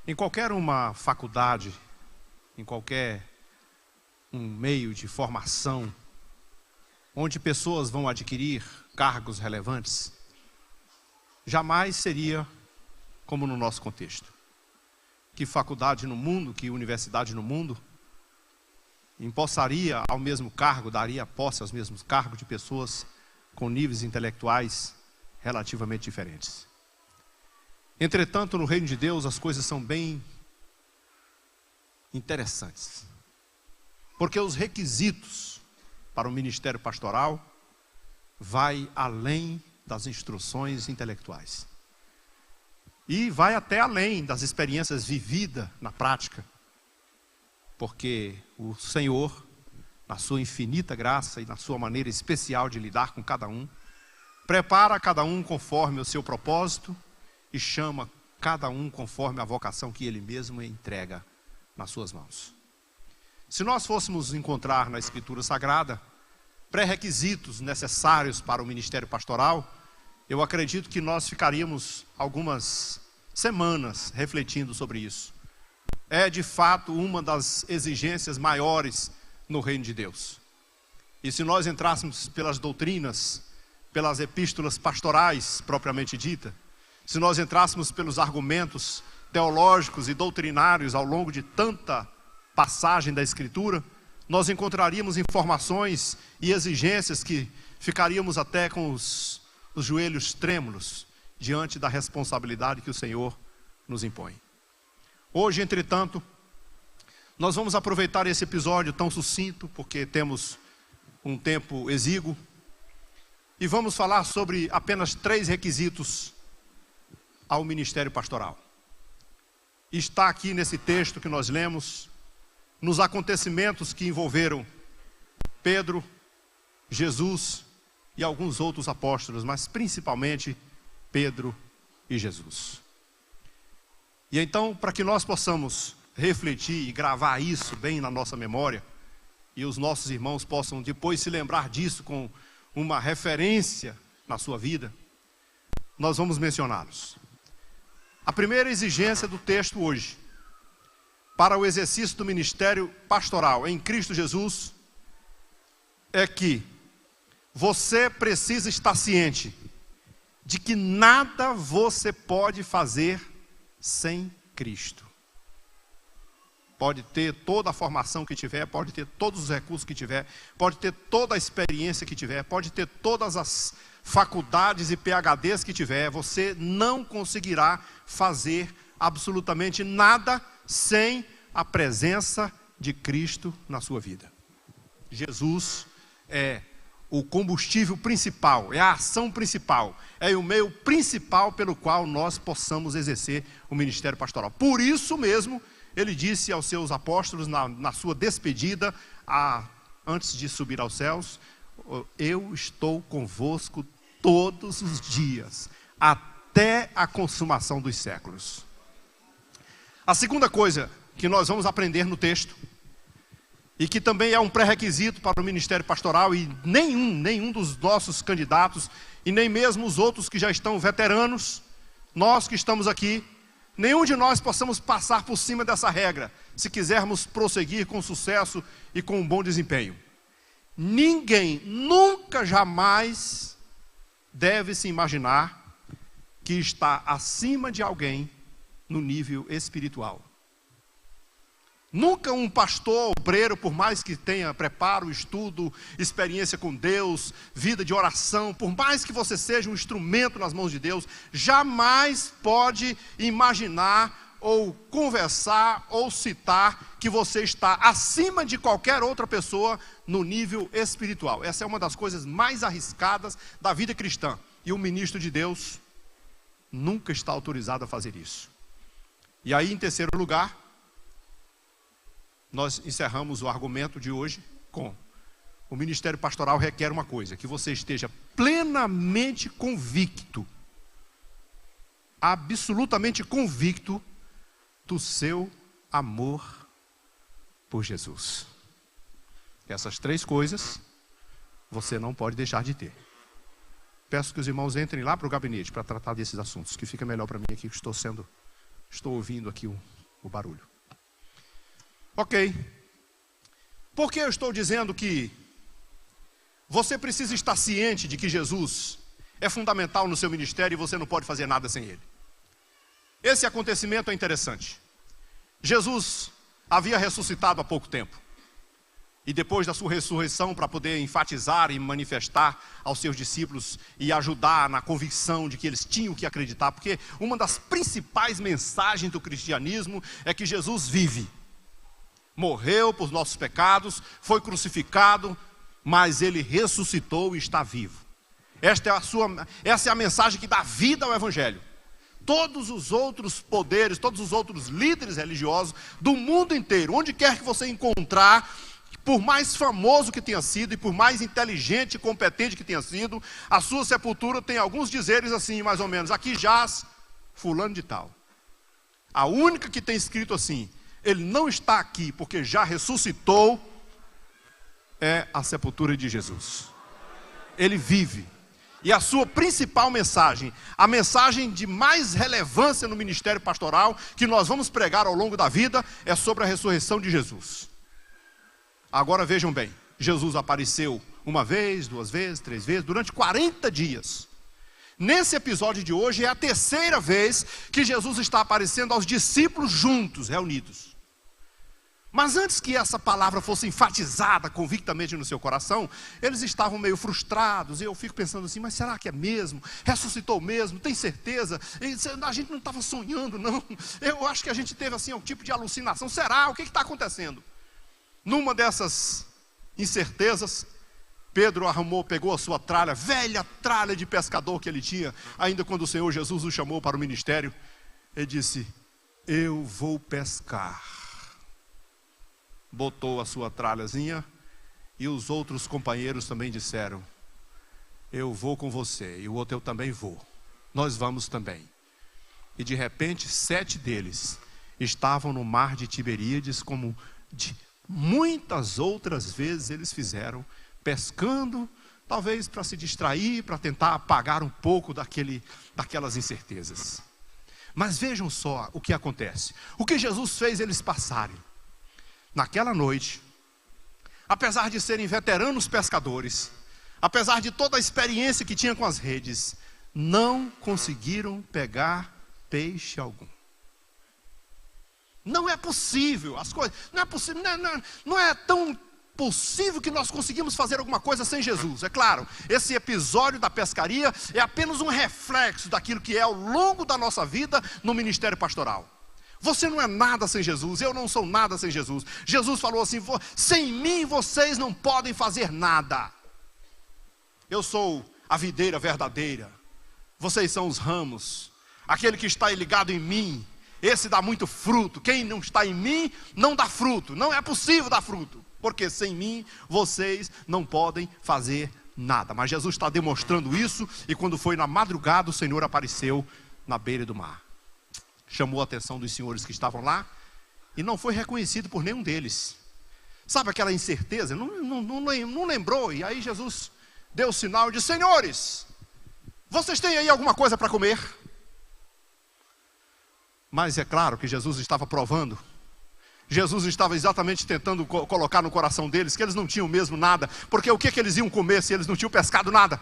Em qualquer uma faculdade, em qualquer um meio de formação, onde pessoas vão adquirir cargos relevantes, jamais seria como no nosso contexto. Que faculdade no mundo, que universidade no mundo, empossaria ao mesmo cargo, daria posse aos mesmos cargos de pessoas com níveis intelectuais relativamente diferentes. Entretanto, no reino de Deus, as coisas são bem interessantes. Porque os requisitos para o ministério pastoral vai além das instruções intelectuais. E vai até além das experiências vividas na prática. Porque o Senhor, na sua infinita graça e na sua maneira especial de lidar com cada um, prepara cada um conforme o seu propósito e chama cada um conforme a vocação que Ele mesmo entrega nas suas mãos. Se nós fôssemos encontrar na Escritura Sagrada pré-requisitos necessários para o ministério pastoral, eu acredito que nós ficaríamos algumas semanas refletindo sobre isso. É de fato uma das exigências maiores no reino de Deus. E se nós entrássemos pelas doutrinas, pelas epístolas pastorais propriamente dita, se nós entrássemos pelos argumentos teológicos e doutrinários ao longo de tanta passagem da Escritura, nós encontraríamos informações e exigências que ficaríamos até com os joelhos trêmulos diante da responsabilidade que o Senhor nos impõe. Hoje, entretanto, nós vamos aproveitar esse episódio tão sucinto, porque temos um tempo exíguo, e vamos falar sobre apenas 3 requisitos ao ministério pastoral. Está aqui nesse texto que nós lemos, nos acontecimentos que envolveram Pedro, Jesus e alguns outros apóstolos, mas principalmente Pedro e Jesus. E então, para que nós possamos refletir e gravar isso bem na nossa memória, e os nossos irmãos possam depois se lembrar disso com uma referência na sua vida, nós vamos mencioná-los. A primeira exigência do texto hoje, para o exercício do ministério pastoral em Cristo Jesus, é que você precisa estar ciente de que nada você pode fazer sem Cristo. Pode ter toda a formação que tiver, pode ter todos os recursos que tiver, pode ter toda a experiência que tiver, pode ter todas as faculdades e PhDs que tiver, você não conseguirá fazer absolutamente nada sem a presença de Cristo na sua vida. Jesus é o combustível principal, é a ação principal, é o meio principal pelo qual nós possamos exercer o ministério pastoral. Por isso mesmo, ele disse aos seus apóstolos na sua despedida, antes de subir aos céus: eu estou convosco todos os dias, até a consumação dos séculos. A segunda coisa que nós vamos aprender no texto, e que também é um pré-requisito para o ministério pastoral, e nenhum dos nossos candidatos, e nem mesmo os outros que já estão veteranos, nós que estamos aqui, nenhum de nós possamos passar por cima dessa regra, se quisermos prosseguir com sucesso e com um bom desempenho. Ninguém, nunca, jamais deve se imaginar que está acima de alguém no nível espiritual. Nunca um pastor, obreiro, por mais que tenha preparo, estudo, experiência com Deus, vida de oração, por mais que você seja um instrumento nas mãos de Deus, jamais pode imaginar ou conversar ou citar que você está acima de qualquer outra pessoa no nível espiritual. Essa é uma das coisas mais arriscadas da vida cristã. E o ministro de Deus nunca está autorizado a fazer isso. E aí, em terceiro lugar, nós encerramos o argumento de hoje com: o ministério pastoral requer uma coisa, que você esteja plenamente convicto, absolutamente convicto do seu amor por Jesus. Essas 3 coisas você não pode deixar de ter. Peço que os irmãos entrem lá para o gabinete para tratar desses assuntos, que fica melhor para mim aqui, que estou ouvindo aqui o barulho. Ok. Por que eu estou dizendo que você precisa estar ciente de que Jesus é fundamental no seu ministério e você não pode fazer nada sem ele? Esse acontecimento é interessante. Jesus havia ressuscitado há pouco tempo. E depois da sua ressurreição, para poder enfatizar e manifestar aos seus discípulos e ajudar na convicção de que eles tinham que acreditar, porque uma das principais mensagens do cristianismo é que Jesus vive. Morreu por nossos pecados, foi crucificado, mas ele ressuscitou e está vivo. Essa é a mensagem que dá vida ao Evangelho. Todos os outros poderes, todos os outros líderes religiosos do mundo inteiro, onde quer que você encontrar, por mais famoso que tenha sido e por mais inteligente e competente que tenha sido, a sua sepultura tem alguns dizeres assim, mais ou menos: aqui jaz fulano de tal. A única que tem escrito assim, ele não está aqui porque já ressuscitou, é a sepultura de Jesus. Ele vive. E a sua principal mensagem, a mensagem de mais relevância no ministério pastoral, que nós vamos pregar ao longo da vida, é sobre a ressurreição de Jesus. Agora vejam bem, Jesus apareceu uma vez, duas vezes, três vezes, durante 40 dias. Nesse episódio de hoje é a terceira vez que Jesus está aparecendo aos discípulos juntos, reunidos. Mas antes que essa palavra fosse enfatizada convictamente no seu coração, eles estavam meio frustrados. E eu fico pensando assim, mas será que é mesmo? Ressuscitou mesmo? Tem certeza? A gente não estava sonhando, não. Eu acho que a gente teve assim um tipo de alucinação. Será? O que está acontecendo? Numa dessas incertezas, Pedro pegou a sua tralha, velha tralha de pescador que ele tinha, ainda quando o Senhor Jesus o chamou para o ministério. Ele disse: eu vou pescar. Botou a sua tralhazinha e os outros companheiros também disseram: eu vou com você. E o outro: eu também vou. Nós vamos também. E de repente 7 deles estavam no mar de Tiberíades, como de muitas outras vezes eles fizeram, pescando, talvez para se distrair, para tentar apagar um pouco daquelas incertezas. Mas vejam só o que acontece. O que Jesus fez eles passarem. Naquela noite, apesar de serem veteranos pescadores, apesar de toda a experiência que tinham com as redes, não conseguiram pegar peixe algum. Não é possível, as coisas, não é possível, não é tão possível que nós conseguimos fazer alguma coisa sem Jesus. É claro, esse episódio da pescaria é apenas um reflexo daquilo que é ao longo da nossa vida no ministério pastoral. Você não é nada sem Jesus, eu não sou nada sem Jesus. Jesus falou assim: sem mim vocês não podem fazer nada. Eu sou a videira verdadeira, vocês são os ramos. Aquele que está ligado em mim, esse dá muito fruto. Quem não está em mim não dá fruto. Não é possível dar fruto, porque sem mim vocês não podem fazer nada. Mas Jesus está demonstrando isso. E quando foi na madrugada, o Senhor apareceu na beira do mar. Chamou a atenção dos senhores que estavam lá e não foi reconhecido por nenhum deles. Sabe aquela incerteza? Não lembrou. E aí Jesus deu o sinal e disse: senhores, vocês têm aí alguma coisa para comer? Mas é claro que Jesus estava provando. Jesus estava exatamente tentando colocar no coração deles que eles não tinham mesmo nada. Porque o que eles iam comer se eles não tinham pescado nada?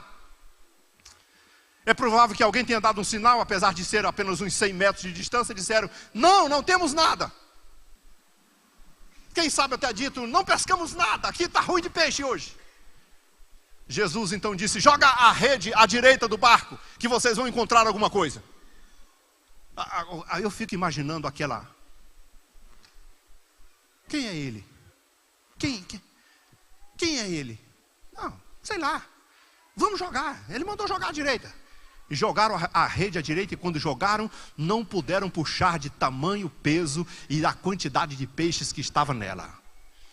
É provável que alguém tenha dado um sinal, apesar de ser apenas uns 100 metros de distância, disseram: não temos nada. Quem sabe até dito: não pescamos nada, aqui está ruim de peixe hoje. Jesus então disse: joga a rede à direita do barco, que vocês vão encontrar alguma coisa. Aí eu fico imaginando aquela... Quem é ele? Quem é ele? Não, sei lá. Vamos jogar. Ele mandou jogar à direita. E jogaram a rede à direita, e quando jogaram, não puderam puxar de tamanho, peso e da quantidade de peixes que estava nela.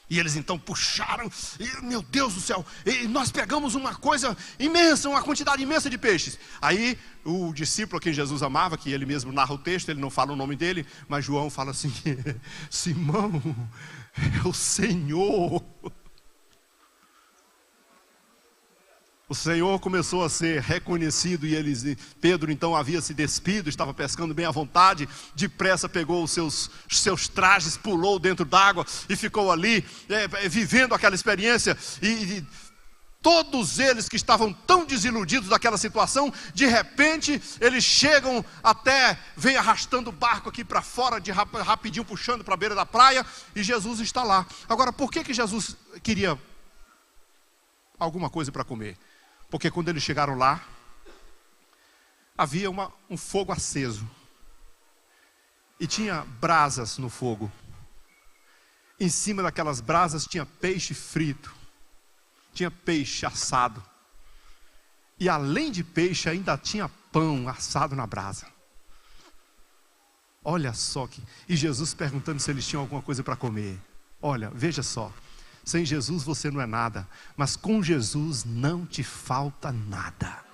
E eles então puxaram, e, meu Deus do céu, e nós pegamos uma coisa imensa, uma quantidade imensa de peixes. Aí o discípulo a quem Jesus amava, que ele mesmo narra o texto, ele não fala o nome dele, mas João fala assim: Simão, é o Senhor. O Senhor começou a ser reconhecido e Pedro então havia se despido, estava pescando bem à vontade, depressa pegou os seus trajes, pulou dentro d'água e ficou ali vivendo aquela experiência. E todos eles que estavam tão desiludidos daquela situação, de repente eles chegam vem arrastando o barco aqui para fora, rapidinho puxando para a beira da praia, e Jesus está lá. Agora, por que Jesus queria alguma coisa para comer? Porque quando eles chegaram lá, havia um fogo aceso. E tinha brasas no fogo. Em cima daquelas brasas tinha peixe frito. Tinha peixe assado. E além de peixe ainda tinha pão assado na brasa. Olha só que... E Jesus perguntando se eles tinham alguma coisa para comer. Olha, veja só. Sem Jesus você não é nada, mas com Jesus não te falta nada.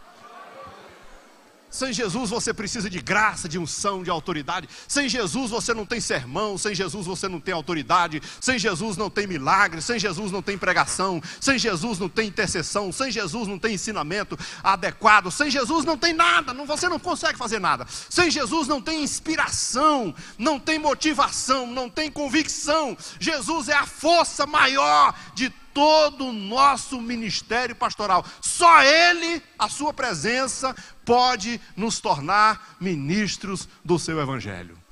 Sem Jesus você precisa de graça, de unção, de autoridade. Sem Jesus você não tem sermão. Sem Jesus você não tem autoridade. Sem Jesus não tem milagre. Sem Jesus não tem pregação. Sem Jesus não tem intercessão. Sem Jesus não tem ensinamento adequado. Sem Jesus não tem nada. Você não consegue fazer nada. Sem Jesus não tem inspiração. Não tem motivação. Não tem convicção. Jesus é a força maior de todo o nosso ministério pastoral. Só Ele, a sua presença, pode nos tornar ministros do seu evangelho.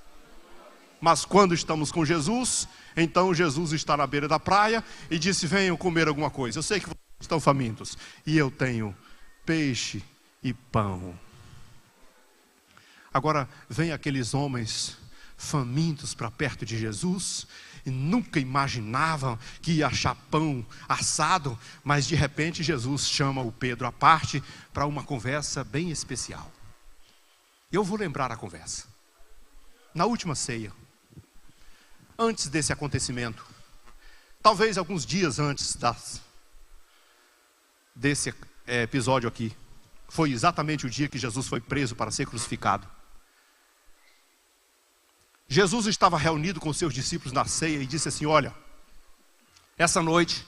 Mas quando estamos com Jesus, então Jesus está na beira da praia e disse: venham comer alguma coisa. Eu sei que vocês estão famintos e eu tenho peixe e pão. Agora vem aqueles homens famintos para perto de Jesus e nunca imaginavam que ia achar pão assado, mas de repente Jesus chama o Pedro à parte para uma conversa bem especial. Eu vou lembrar a conversa. Na última ceia, antes desse acontecimento, talvez alguns dias antes desse episódio aqui, foi exatamente o dia que Jesus foi preso para ser crucificado. Jesus estava reunido com seus discípulos na ceia e disse assim: olha, essa noite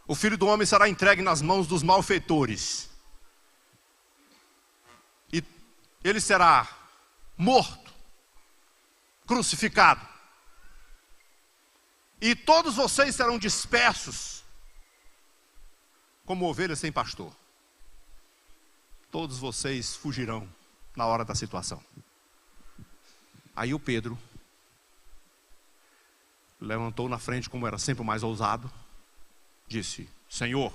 o Filho do Homem será entregue nas mãos dos malfeitores e ele será morto, crucificado, e todos vocês serão dispersos como ovelhas sem pastor. Todos vocês fugirão na hora da situação. Aí o Pedro levantou na frente, como era sempre o mais ousado, disse: Senhor,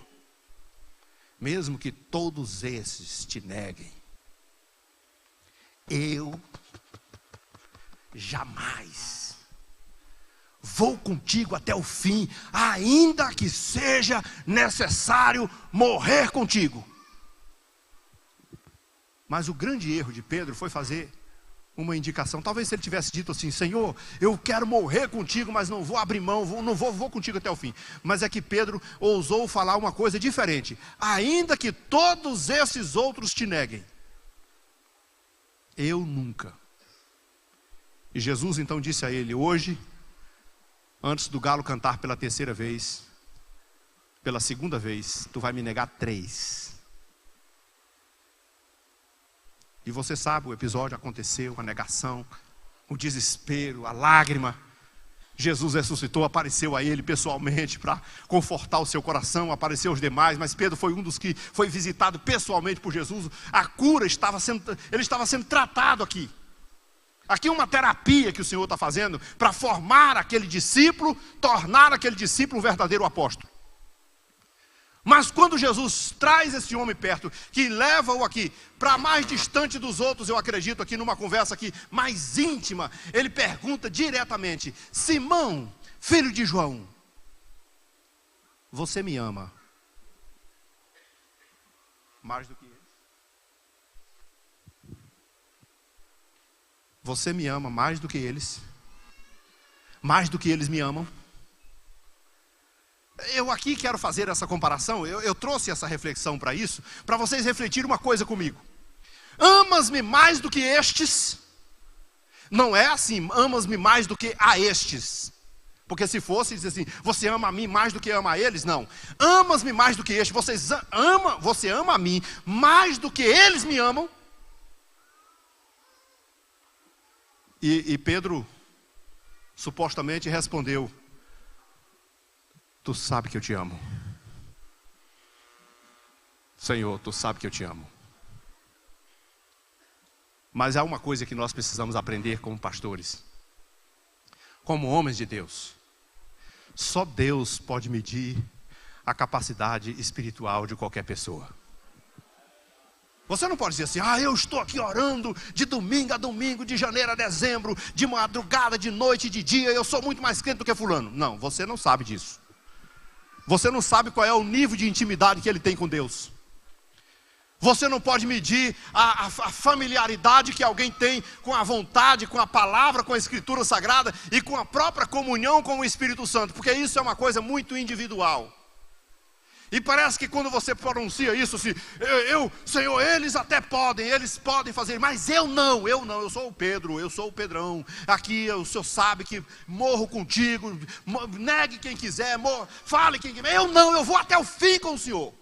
mesmo que todos esses te neguem, eu jamais vou contigo até o fim, ainda que seja necessário morrer contigo. Mas o grande erro de Pedro foi fazer uma indicação. Talvez se ele tivesse dito assim: Senhor, eu quero morrer contigo, mas não vou abrir mão, vou contigo até o fim. Mas é que Pedro ousou falar uma coisa diferente: ainda que todos esses outros te neguem, eu nunca. E Jesus então disse a ele: hoje, antes do galo cantar pela terceira vez, pela segunda vez, tu vai me negar 3. E você sabe, o episódio aconteceu, a negação, o desespero, a lágrima. Jesus ressuscitou, apareceu a ele pessoalmente para confortar o seu coração, apareceu aos demais, mas Pedro foi um dos que foi visitado pessoalmente por Jesus. A cura ele estava sendo tratado aqui. Aqui uma terapia que o Senhor está fazendo para formar aquele discípulo, tornar aquele discípulo um verdadeiro apóstolo. Mas quando Jesus traz esse homem perto, que leva-o aqui para mais distante dos outros, eu acredito, aqui numa conversa aqui mais íntima, ele pergunta diretamente: Simão, filho de João, você me ama mais do que eles? Você me ama mais do que eles? Mais do que eles me amam? Eu aqui quero fazer essa comparação, eu trouxe essa reflexão para isso, para vocês refletirem uma coisa comigo. Amas-me mais do que estes? Não é assim, amas-me mais do que a estes. Porque se fosse, diz assim, você ama a mim mais do que ama a eles? Não. Amas-me mais do que este. Você ama a mim mais do que eles me amam? E Pedro supostamente respondeu: tu sabe que eu te amo. Senhor, tu sabe que eu te amo. Mas há uma coisa que nós precisamos aprender como pastores, como homens de Deus. Só Deus pode medir a capacidade espiritual de qualquer pessoa. Você não pode dizer assim, eu estou aqui orando de domingo a domingo, de janeiro a dezembro, de madrugada, de noite, de dia, eu sou muito mais crente do que fulano. Não, você não sabe disso. Você não sabe qual é o nível de intimidade que ele tem com Deus. Você não pode medir a familiaridade que alguém tem com a vontade, com a palavra, com a Escritura Sagrada e com a própria comunhão com o Espírito Santo, porque isso é uma coisa muito individual. E parece que quando você pronuncia isso, assim, Senhor, eles podem fazer, mas eu não, eu sou o Pedro, eu sou o Pedrão, aqui o Senhor sabe que morro contigo, negue quem quiser, fale quem quiser, eu vou até o fim com o Senhor.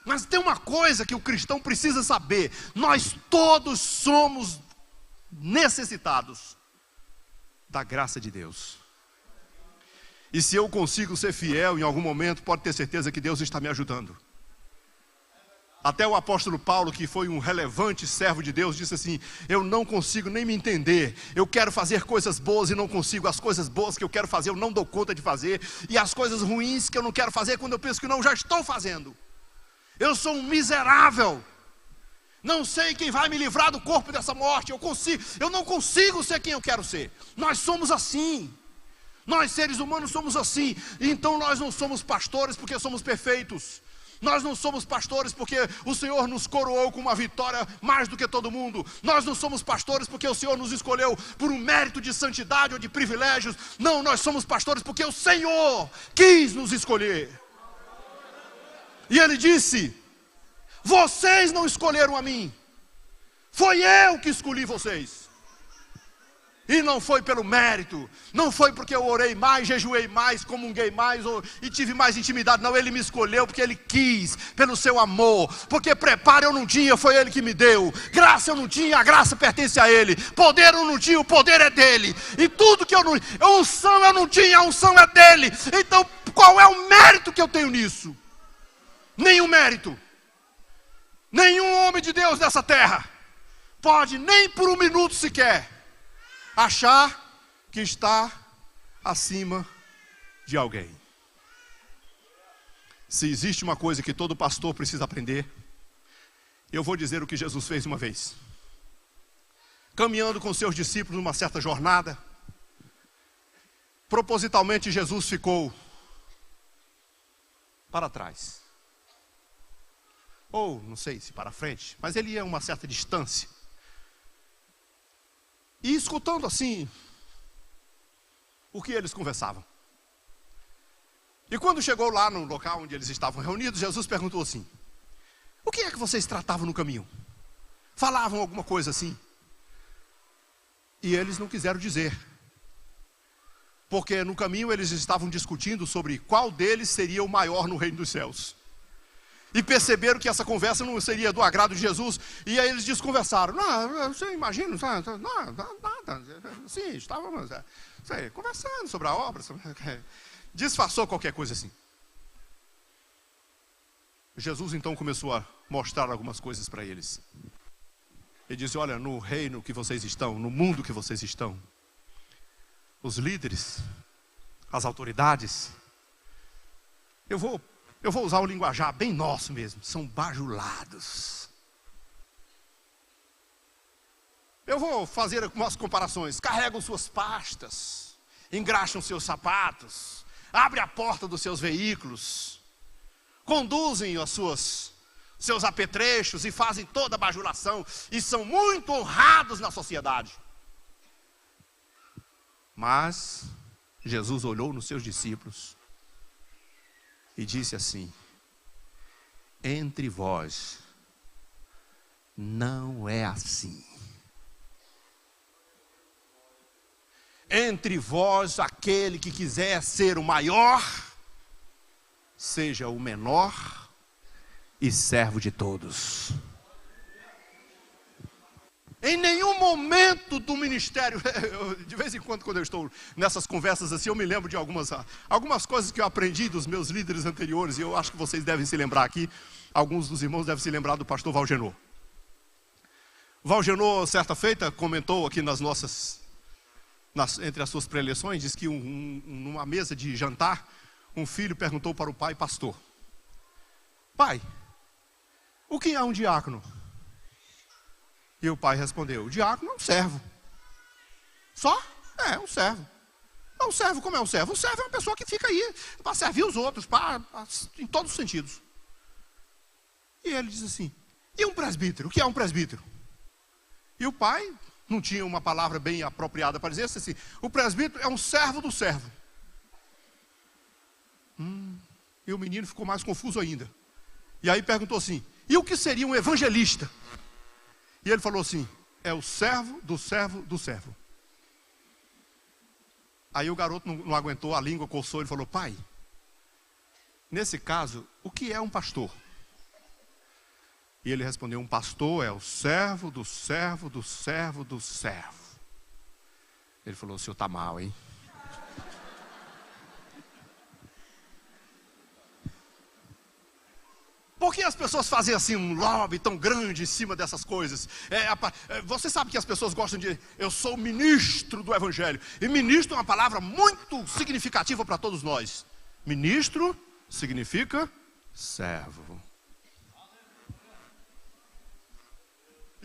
Mas tem uma coisa que o cristão precisa saber, nós todos somos necessitados da graça de Deus. E se eu consigo ser fiel em algum momento, pode ter certeza que Deus está me ajudando. Até o apóstolo Paulo, que foi um relevante servo de Deus, disse assim, eu não consigo nem me entender, eu quero fazer coisas boas e não consigo, as coisas boas que eu quero fazer eu não dou conta de fazer, e as coisas ruins que eu não quero fazer, quando eu penso que não, já estou fazendo. Eu sou um miserável, não sei quem vai me livrar do corpo dessa morte, eu não consigo ser quem eu quero ser. Nós somos assim. Nós seres humanos somos assim. Então nós não somos pastores porque somos perfeitos. Nós não somos pastores porque o Senhor nos coroou com uma vitória mais do que todo mundo. Nós não somos pastores porque o Senhor nos escolheu por um mérito de santidade ou de privilégios. Não, nós somos pastores porque o Senhor quis nos escolher. E Ele disse, vocês não escolheram a mim, foi eu que escolhi vocês. E não foi pelo mérito, não foi porque eu orei mais, jejuei mais, comunguei mais e tive mais intimidade. Não, Ele me escolheu porque Ele quis, pelo seu amor. Porque preparo eu não tinha, foi Ele que me deu. Graça eu não tinha, a graça pertence a Ele. Poder eu não tinha, o poder é dEle. E tudo que eu não... unção eu não tinha, a unção é dEle. Então qual é o mérito que eu tenho nisso? Nenhum mérito. Nenhum homem de Deus nessa terra pode, nem por um minuto sequer, achar que está acima de alguém. Se existe uma coisa que todo pastor precisa aprender, eu vou dizer o que Jesus fez uma vez. Caminhando com seus discípulos numa certa jornada, propositalmente Jesus ficou para trás. Ou, não sei se para frente, mas ele ia a uma certa distância. E escutando assim, o que eles conversavam. E quando chegou lá no local onde eles estavam reunidos, Jesus perguntou assim, o que é que vocês tratavam no caminho? Falavam alguma coisa assim? E eles não quiseram dizer. Porque no caminho eles estavam discutindo sobre qual deles seria o maior no reino dos céus. E perceberam que essa conversa não seria do agrado de Jesus. E aí eles desconversaram. Não, você imagina, nada. Sim, estávamos conversando sobre a obra. Disfarçou qualquer coisa assim. Jesus então começou a mostrar algumas coisas para eles. Ele disse, olha, no reino que vocês estão, no mundo que vocês estão, os líderes, as autoridades, eu vou usar o linguajar bem nosso mesmo, são bajulados. Eu vou fazer algumas comparações. Carregam suas pastas, engraxam seus sapatos, abrem a porta dos seus veículos, conduzem seus apetrechos e fazem toda a bajulação e são muito honrados na sociedade. Mas Jesus olhou nos seus discípulos e disse assim, entre vós não é assim. entre vós aquele que quiser ser o maior, seja o menor e servo de todos. Em nenhum momento do ministério, de vez em quando eu estou nessas conversas assim, eu me lembro de algumas coisas que eu aprendi dos meus líderes anteriores, e eu acho que vocês devem se lembrar aqui, alguns dos irmãos devem se lembrar do pastor Valgenor. Valgenor, certa feita, comentou aqui entre as suas preleções, diz que numa mesa de jantar, um filho perguntou para o pai, pastor: pai, o que é um diácono? E o pai respondeu: o diácono é um servo. Só? É um servo. É um servo, como é um servo? Um servo é uma pessoa que fica aí para servir os outros, em todos os sentidos. E ele diz assim: e um presbítero? O que é um presbítero? E o pai não tinha uma palavra bem apropriada para dizer assim: o presbítero é um servo do servo. E o menino ficou mais confuso ainda. E aí perguntou assim: e o que seria um evangelista? E ele falou assim: é o servo do servo do servo. Aí o garoto não aguentou, a língua coçou, ele falou: pai, nesse caso, o que é um pastor? E ele respondeu: um pastor é o servo do servo do servo do servo. Ele falou: o senhor está mal, hein? Por que as pessoas fazem assim um lobby tão grande em cima dessas coisas? Você sabe que as pessoas gostam de: eu sou ministro do evangelho. E ministro é uma palavra muito significativa para todos nós. Ministro significa servo.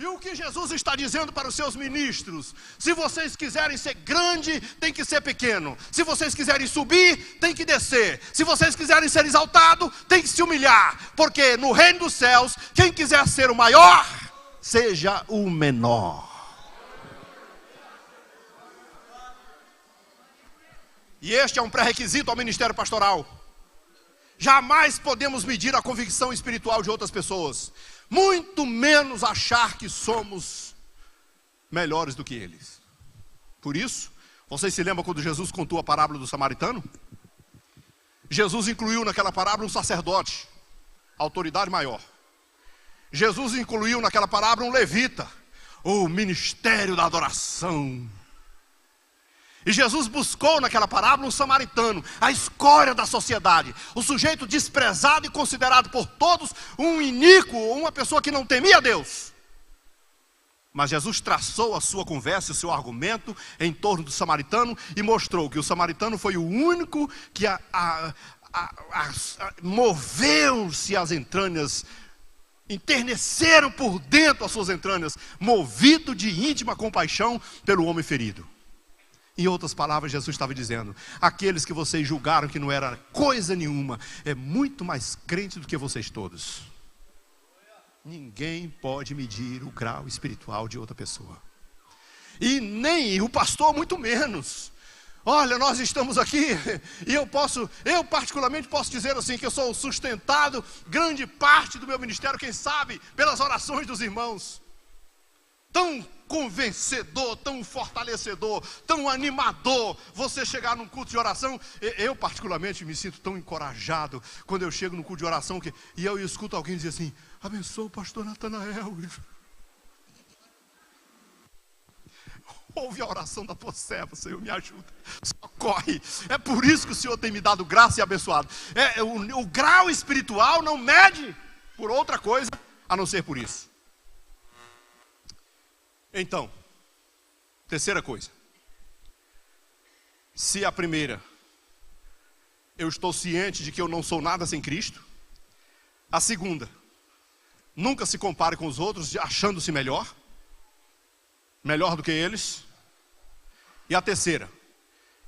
E o que Jesus está dizendo para os seus ministros? Se vocês quiserem ser grande, tem que ser pequeno. Se vocês quiserem subir, tem que descer. Se vocês quiserem ser exaltado, tem que se humilhar. Porque no reino dos céus, quem quiser ser o maior, seja o menor. E este é um pré-requisito ao ministério pastoral. Jamais podemos medir a convicção espiritual de outras pessoas, muito menos achar que somos melhores do que eles. Por isso, vocês se lembram quando Jesus contou a parábola do samaritano? Jesus incluiu naquela parábola um sacerdote, autoridade maior. Jesus incluiu naquela parábola um levita, o ministério da adoração. E Jesus buscou naquela parábola um samaritano, a escória da sociedade, o sujeito desprezado e considerado por todos um iníquo, uma pessoa que não temia Deus. Mas Jesus traçou a sua conversa, o seu argumento em torno do samaritano e mostrou que o samaritano foi o único que moveu-se as entranhas, enterneceram por dentro as suas entranhas, movido de íntima compaixão pelo homem ferido. Em outras palavras, Jesus estava dizendo: aqueles que vocês julgaram que não era coisa nenhuma, é muito mais crente do que vocês todos. Ninguém pode medir o grau espiritual de outra pessoa. E nem o pastor, muito menos. Olha, nós estamos aqui e eu particularmente posso dizer assim, que eu sou sustentado, grande parte do meu ministério, quem sabe, pelas orações dos irmãos. Tão convencedor, tão fortalecedor, tão animador você chegar num culto de oração. Eu particularmente me sinto tão encorajado quando eu chego no culto de oração e eu escuto alguém dizer assim: abençoa o pastor Natanael. Ouve a oração da tua serva, Senhor, me ajuda, socorre. É por isso que o Senhor tem me dado graça e abençoado. O grau espiritual não mede por outra coisa a não ser por isso. Então, terceira coisa: se a primeira, eu estou ciente de que eu não sou nada sem Cristo. A segunda, nunca se compare com os outros achando-se melhor do que eles. E a terceira,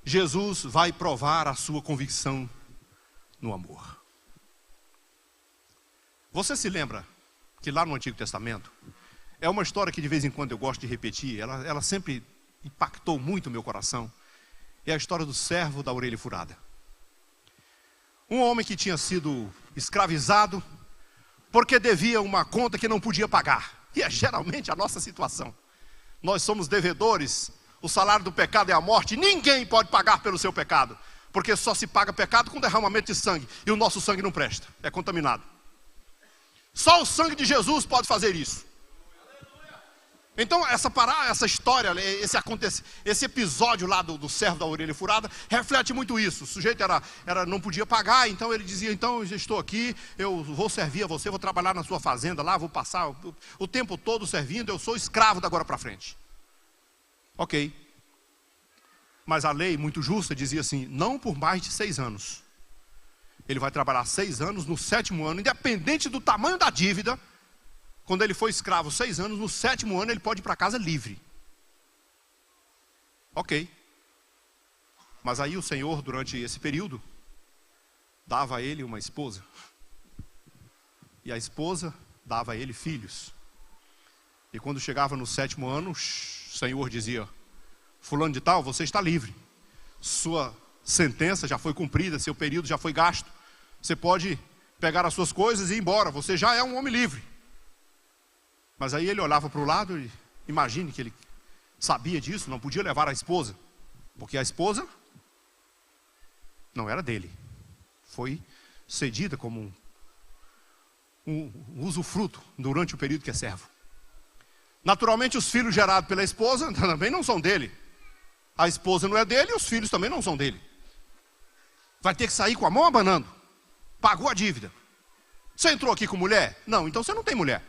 Jesus vai provar a sua convicção no amor. Você se lembra que lá no Antigo Testamento, é uma história que de vez em quando eu gosto de repetir, ela sempre impactou muito o meu coração. É a história do servo da orelha furada. Um homem que tinha sido escravizado porque devia uma conta que não podia pagar. E é geralmente a nossa situação. Nós somos devedores O salário do pecado é a morte. Ninguém pode pagar pelo seu pecado, porque só se paga pecado com derramamento de sangue. E o nosso sangue não presta, é contaminado. Só o sangue de Jesus pode fazer isso. Então essa história, esse episódio lá do servo da orelha furada reflete muito isso. O sujeito não podia pagar, então ele dizia: então eu estou aqui, eu vou servir a você, vou trabalhar na sua fazenda lá, vou passar o tempo todo servindo, eu sou escravo da agora para frente. Ok. Mas a lei muito justa dizia assim: não por mais de 6 anos. Ele vai trabalhar 6 anos, no 7º ano, independente do tamanho da dívida. Quando ele foi escravo 6 anos, no 7º ano ele pode ir para casa livre. Ok. Mas aí o Senhor, durante esse período, dava a ele uma esposa. E a esposa dava a ele filhos. E quando chegava no 7º ano, o Senhor dizia: fulano de tal, você está livre. Sua sentença já foi cumprida, seu período já foi gasto. Você pode pegar as suas coisas e ir embora, você já é um homem livre. Mas aí ele olhava para o lado e imagine que ele sabia disso, não podia levar a esposa, porque a esposa não era dele. Foi cedida como um usufruto durante o período que é servo. Naturalmente os filhos gerados pela esposa também não são dele. A esposa não é dele e os filhos também não são dele. Vai ter que sair com a mão abanando. Pagou a dívida. Você entrou aqui com mulher? Não, então você não tem mulher.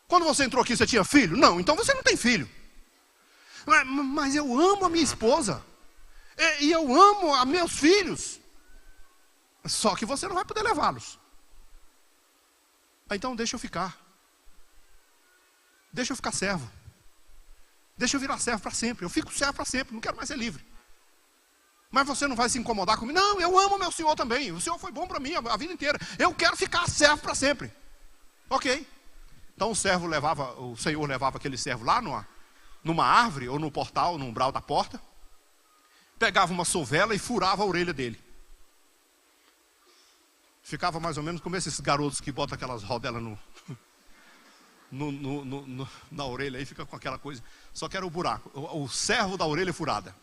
Quando você entrou aqui, você tinha filho? Não, então você não tem filho. Mas eu amo a minha esposa. E eu amo a meus filhos. Só que você não vai poder levá-los. Então deixa eu ficar. Deixa eu ficar servo. Deixa eu virar servo para sempre. Eu fico servo para sempre, não quero mais ser livre. Mas você não vai se incomodar comigo? Não, eu amo meu Senhor também. O Senhor foi bom para mim a vida inteira. Eu quero ficar servo para sempre. Ok. Então o Senhor levava aquele servo lá numa árvore, ou no portal, no umbral da porta, pegava uma sovela e furava a orelha dele. Ficava mais ou menos como esses garotos que botam aquelas rodelas na orelha aí, fica com aquela coisa. Só que era o buraco, o servo da orelha furada.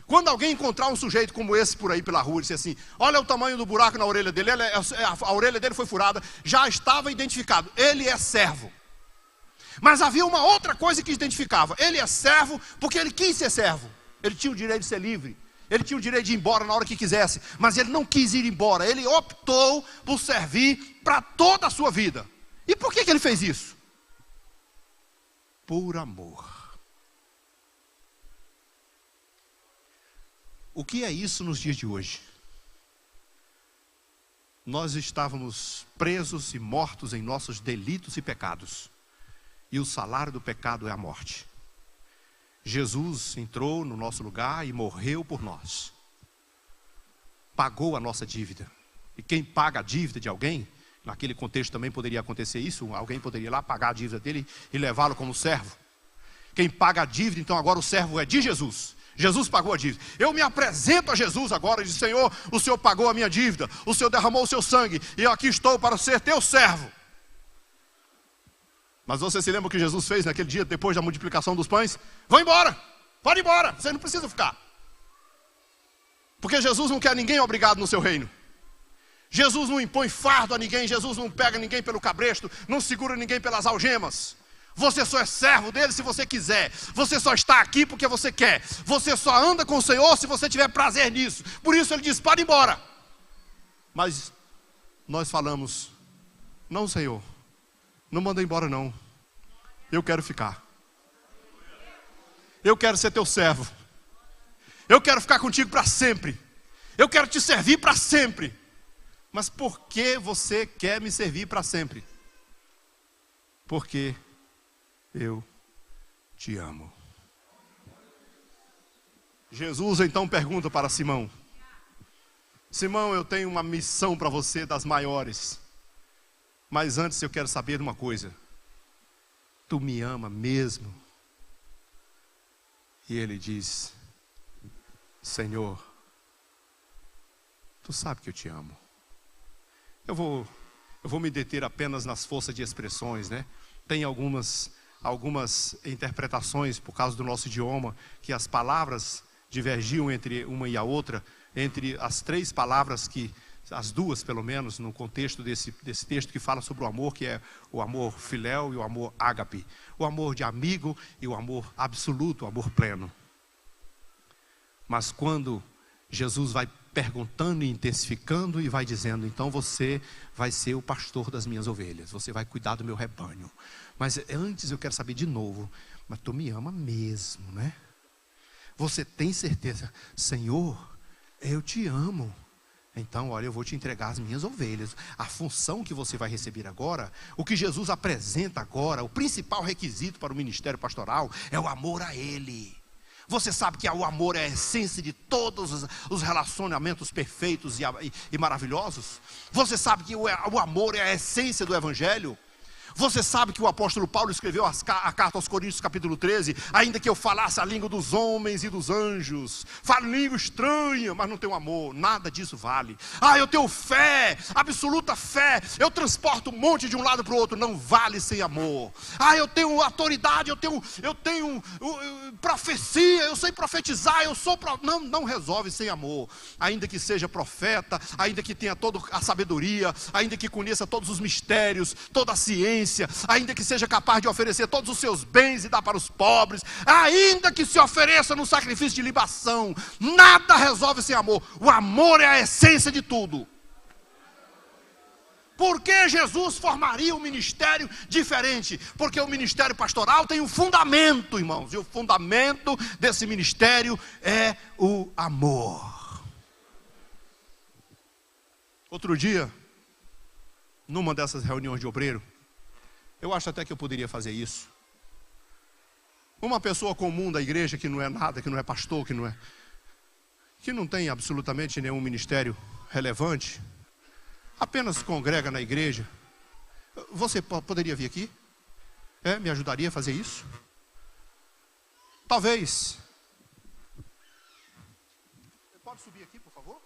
Quando alguém encontrar um sujeito como esse por aí pela rua e disser assim: olha o tamanho do buraco na orelha dele, a orelha dele foi furada, já estava identificado, ele é servo. Mas havia uma outra coisa que identificava: ele é servo porque ele quis ser servo. Ele tinha o direito de ser livre, ele tinha o direito de ir embora na hora que quisesse, mas ele não quis ir embora, ele optou por servir para toda a sua vida. E por que ele fez isso? Por amor. O que é isso nos dias de hoje? Nós estávamos presos e mortos em nossos delitos e pecados. E o salário do pecado é a morte. Jesus entrou no nosso lugar e morreu por nós. Pagou a nossa dívida. E quem paga a dívida de alguém, naquele contexto também poderia acontecer isso, alguém poderia ir lá pagar a dívida dele e levá-lo como servo. Quem paga a dívida, então agora o servo é de Jesus. Jesus pagou a dívida. Eu me apresento a Jesus agora e digo: Senhor, o Senhor pagou a minha dívida, o Senhor derramou o seu sangue, e eu aqui estou para ser teu servo. Mas você se lembra o que Jesus fez naquele dia, depois da multiplicação dos pães? Vão embora, pode ir embora, vocês não precisam ficar. Porque Jesus não quer ninguém obrigado no seu reino. Jesus não impõe fardo a ninguém, Jesus não pega ninguém pelo cabresto, não segura ninguém pelas algemas. Você só é servo dele se você quiser. Você só está aqui porque você quer. Você só anda com o Senhor se você tiver prazer nisso. Por isso ele diz: pode ir embora. Mas nós falamos: não, Senhor, não manda embora não. Eu quero ficar. Eu quero ser teu servo. Eu quero ficar contigo para sempre. Eu quero te servir para sempre. Mas por que você quer me servir para sempre? Porque eu te amo. Jesus então pergunta para Simão: Simão, eu tenho uma missão para você das maiores. Mas antes eu quero saber uma coisa: tu me ama mesmo? E ele diz: Senhor, tu sabe que eu te amo. Eu vou me deter apenas nas forças de expressões, né? Tem algumas algumas interpretações, por causa do nosso idioma, que as palavras divergiam entre uma e a outra, entre as três palavras que, as duas pelo menos, no contexto desse texto que fala sobre o amor, que é o amor filéu e o amor ágape, o amor de amigo e o amor absoluto, o amor pleno. Mas quando Jesus vai perguntando e intensificando e vai dizendo, então você vai ser o pastor das minhas ovelhas, você vai cuidar do meu rebanho. Mas antes eu quero saber de novo, mas tu me ama mesmo, né? Você tem certeza? Senhor, eu te amo. Então, olha, eu vou te entregar as minhas ovelhas. A função que você vai receber agora, o que Jesus apresenta agora, o principal requisito para o ministério pastoral é o amor a Ele. Você sabe que o amor é a essência de todos os relacionamentos perfeitos e maravilhosos? Você sabe que o amor é a essência do Evangelho? Você sabe que o apóstolo Paulo escreveu a carta aos Coríntios capítulo 13, ainda que eu falasse a língua dos homens e dos anjos, falo língua estranha, mas não tenho amor, nada disso vale. Eu tenho fé, absoluta fé, eu transporto um monte de um lado para o outro, não vale sem amor. Eu tenho autoridade, eu tenho profecia, eu sei profetizar, não resolve sem amor. Ainda que seja profeta, ainda que tenha toda a sabedoria, ainda que conheça todos os mistérios, toda a ciência, ainda que seja capaz de oferecer todos os seus bens e dar para os pobres, ainda que se ofereça no sacrifício de libação, nada resolve sem amor. O amor é a essência de tudo. Por que Jesus formaria um ministério diferente? Porque o ministério pastoral tem um fundamento, irmãos, e o fundamento desse ministério é o amor. Outro dia, numa dessas reuniões de obreiro, eu acho até que eu poderia fazer isso. Uma pessoa comum da igreja que não é nada, que não é pastor, que não tem absolutamente nenhum ministério relevante, apenas congrega na igreja. Você poderia vir aqui? Me ajudaria a fazer isso? Talvez. Você pode subir aqui, por favor?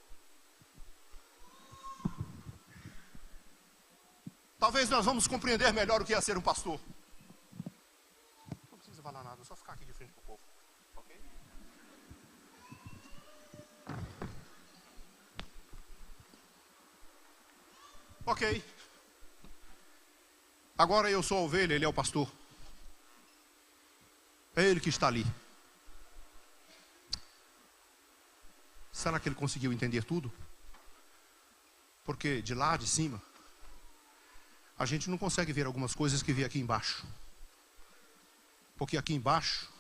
Talvez nós vamos compreender melhor o que é ser um pastor. Não precisa falar nada, só ficar aqui de frente para o povo. Ok? Ok. Agora eu sou a ovelha, ele é o pastor. É ele que está ali. Será que ele conseguiu entender tudo? Porque de lá de cima a gente não consegue ver algumas coisas que vê aqui embaixo. Porque aqui embaixo,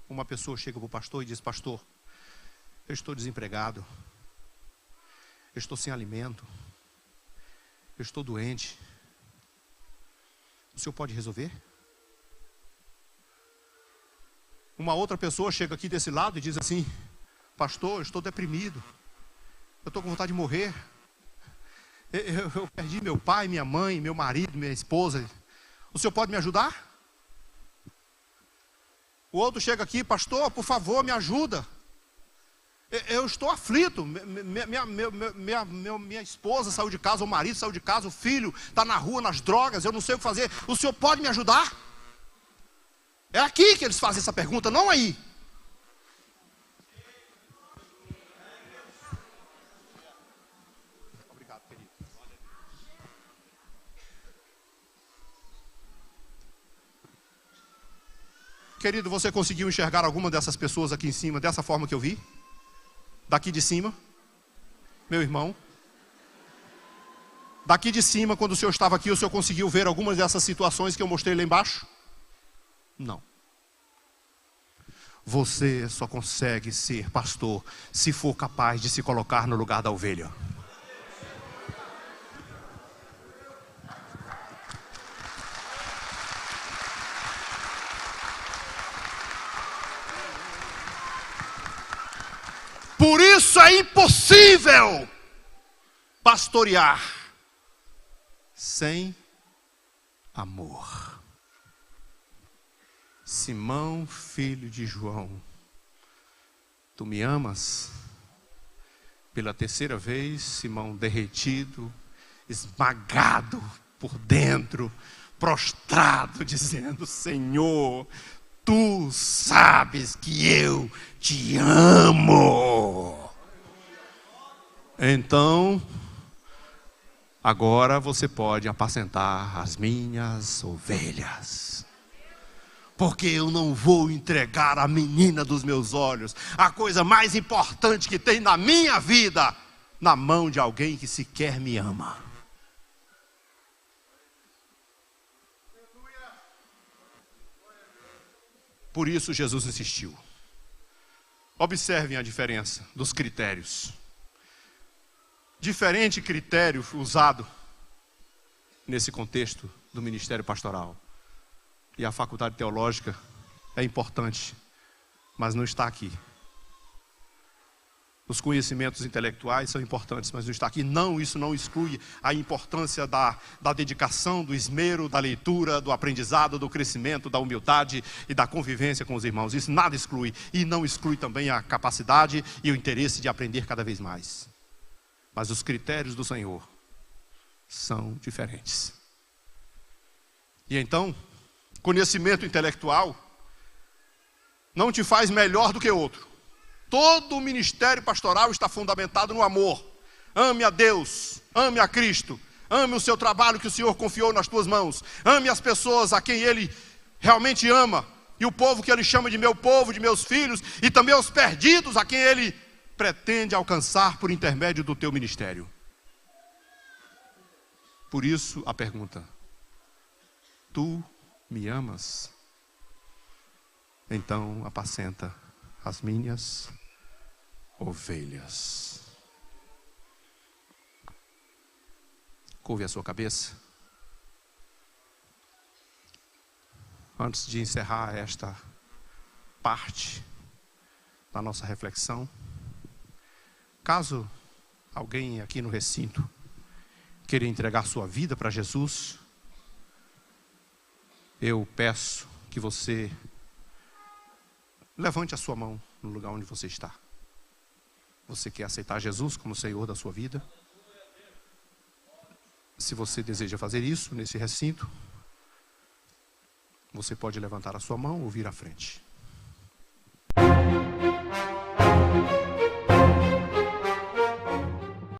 uma pessoa chega para o pastor e diz: pastor, eu estou desempregado, eu estou sem alimento, eu estou doente, o senhor pode resolver? Uma outra pessoa chega aqui desse lado e diz assim: pastor, eu estou deprimido, eu estou com vontade de morrer. Eu perdi meu pai, minha mãe, meu marido, minha esposa. O senhor pode me ajudar? O outro chega aqui: pastor, por favor, me ajuda. Eu estou aflito. Minha esposa saiu de casa, o marido saiu de casa, o filho está na rua, nas drogas, eu não sei o que fazer. O senhor pode me ajudar? É aqui que eles fazem essa pergunta, não aí. Querido, você conseguiu enxergar alguma dessas pessoas aqui em cima, dessa forma que eu vi? Daqui de cima? Meu irmão? Daqui de cima, quando o senhor estava aqui, o senhor conseguiu ver algumas dessas situações que eu mostrei lá embaixo? Não. Você só consegue ser pastor se for capaz de se colocar no lugar da ovelha. Por isso é impossível pastorear sem amor. Simão, filho de João, tu me amas? Pela terceira vez, Simão derretido, esmagado por dentro, prostrado, dizendo: Senhor, tu sabes que eu te amo. Então, agora você pode apacentar as minhas ovelhas. Porque eu não vou entregar a menina dos meus olhos, a coisa mais importante que tem na minha vida, na mão de alguém que sequer me ama. Por isso Jesus insistiu. Observem a diferença dos critérios. Diferente critério usado nesse contexto do ministério pastoral. E a faculdade teológica é importante, mas não está aqui. Os conhecimentos intelectuais são importantes, mas não está aqui. Não, isso não exclui a importância da dedicação, do esmero, da leitura, do aprendizado, do crescimento, da humildade e da convivência com os irmãos. Isso nada exclui. E não exclui também a capacidade e o interesse de aprender cada vez mais. Mas os critérios do Senhor são diferentes. E então, conhecimento intelectual não te faz melhor do que outro. Todo o ministério pastoral está fundamentado no amor. Ame a Deus, ame a Cristo, ame o seu trabalho que o Senhor confiou nas tuas mãos. Ame as pessoas a quem Ele realmente ama. E o povo que Ele chama de meu povo, de meus filhos. E também os perdidos a quem Ele pretende alcançar por intermédio do teu ministério. Por isso a pergunta: tu me amas? Então apacenta as minhas ovelhas. Curve a sua cabeça. Antes de encerrar esta parte da nossa reflexão, caso alguém aqui no recinto queira entregar sua vida para Jesus, eu peço que você levante a sua mão no lugar onde você está. Você quer aceitar Jesus como Senhor da sua vida? Se você deseja fazer isso nesse recinto, você pode levantar a sua mão ou vir à frente.